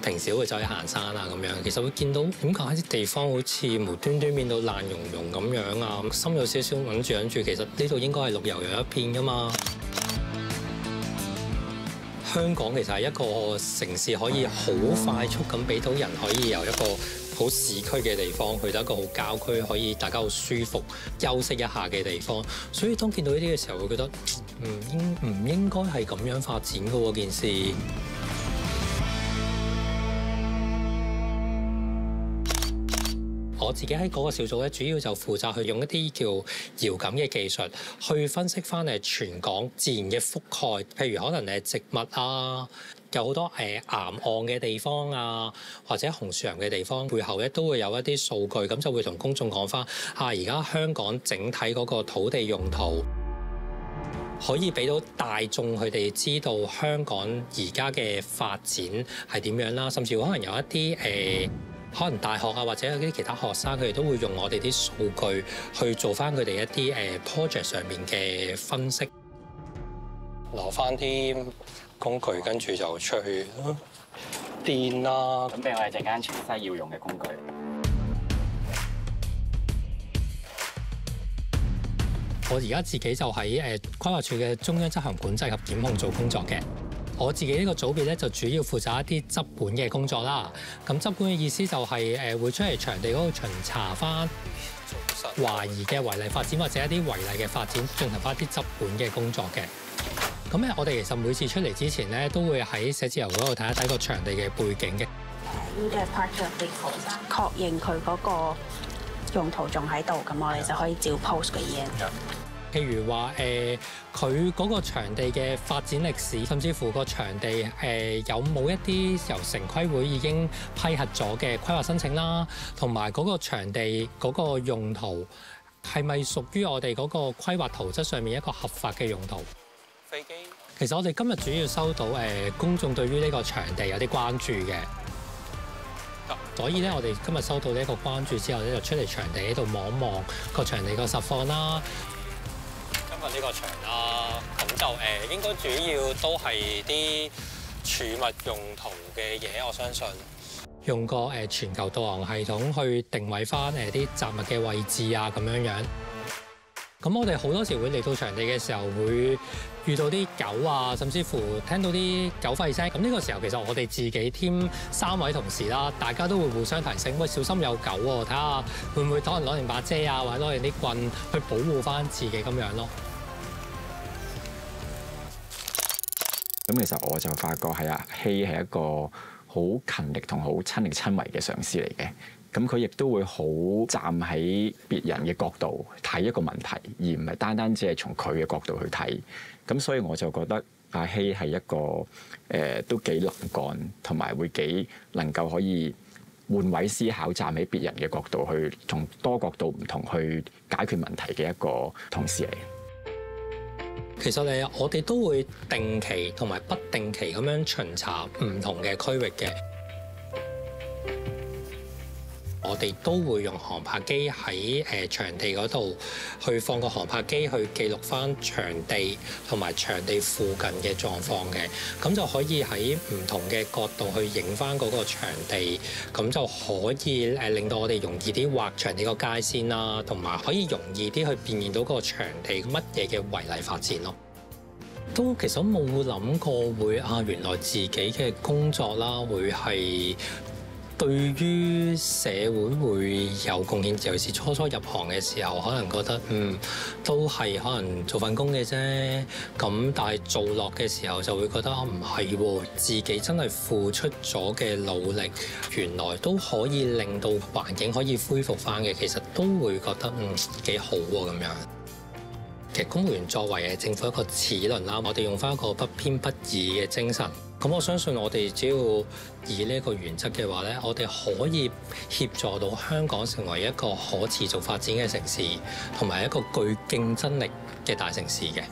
平時會走去行山啊咁樣，其實會見到點解啲地方好似無端端變到爛溶溶咁樣啊，心有少少諗住，其實呢度應該係綠油油一片噶嘛。香港其實係一個城市，可以好快速咁俾到人可以由一個好市區嘅地方去到一個好郊區，可以大家好舒服休息一下嘅地方。所以當見到呢啲嘅時候，會覺得唔應該係咁樣發展嘅喎件事。我自己喺嗰個小組咧，主要就負責去用一啲叫遙感嘅技術，去分析翻全港自然嘅覆蓋，譬如可能植物啊，有好多岩岸嘅地方啊，或者紅樹林嘅地方，背後咧都會有一啲數據，咁就會同公眾講翻而家香港整體嗰個土地用途，可以俾到大眾佢哋知道香港而家嘅發展係點樣啦，甚至可能有一啲可能大學啊，或者有啲其他學生，佢哋都會用我哋啲數據去做翻佢哋一啲project 上面嘅分析，攞翻啲工具，跟住就出去電啦。準備我哋陣間全西要用嘅工具。我而家自己就喺規劃署嘅中央執行管制及檢控做工作嘅。我自己呢個組別咧，就主要負責一啲執管嘅工作啦。咁執管嘅意思就係會出嚟場地嗰度巡查翻懷疑嘅違例發展或者一啲違例嘅發展，進行翻一啲執管嘅工作嘅。咁咧，我哋其實每次出嚟之前咧，都會喺寫字樓嗰度睇一睇個場地嘅背景嘅。呢啲係 part of the process，確認佢嗰個用途仲喺度，咁我哋就可以照 post 嘅嘢。譬如話佢嗰個場地嘅發展歷史，甚至乎個場地有冇一啲由城規會已經批核咗嘅規劃申請啦，同埋嗰個場地嗰個用途係咪屬於我哋嗰個規劃圖則上面一個合法嘅用途？飛機。其實我哋今日主要收到公眾對於呢個場地有啲關注嘅，所以咧我哋今日收到呢一個關注之後咧，就出嚟場地喺度望一望個場地個實況啦。呢個場啦，咁就應該主要都係啲儲物用途嘅嘢，我相信用個全球導航系統去定位翻啲雜物嘅位置啊，咁樣樣。咁我哋好多時會嚟到場地嘅時候，會遇到啲狗啊，甚至乎聽到啲狗吠聲。咁呢個時候其實我哋自己 team 3位同事啦，大家都會互相提醒，喂，小心有狗喎，睇下會唔會可能攞定把遮啊，或者攞定啲棍去保護翻自己咁樣咯。咁其實我就發覺係阿希係一個好勤力同好親力親為嘅上司嚟嘅。咁佢亦都會好站喺別人嘅角度睇一個問題，而唔係單單只係從佢嘅角度去睇。咁所以我就覺得阿希係一個都幾能幹，同埋會幾能夠可以換位思考，站喺別人嘅角度去從多角度唔同去解決問題嘅一個同事嚟。其實我哋都會定期同埋不定期咁樣巡查唔同嘅區域嘅。我哋都會用航拍機喺場地嗰度去放個航拍機去記錄翻場地同埋場地附近嘅狀況嘅，咁就可以喺唔同嘅角度去影翻嗰個場地，咁就可以令到我哋容易啲畫場地個界線啦，同埋可以容易啲去辨認到嗰個場地乜嘢嘅違例發展咯。都其實冇諗過會原來自己嘅工作啦，會係對於社會有貢獻，尤其是初初入行嘅時候，可能覺得都係可能做份工嘅啫。咁但係做落嘅時候就會覺得唔係喎，自己真係付出咗嘅努力，原來都可以令到環境可以恢復翻嘅。其實都會覺得幾好喎咁樣。其實公務員作為政府一個齒輪啦，我哋用翻一個不偏不倚嘅精神。咁我相信我哋只要以呢個原則嘅話咧，我哋可以協助到香港成為一個可持續發展嘅城市，同埋一個具競爭力嘅大城市嘅。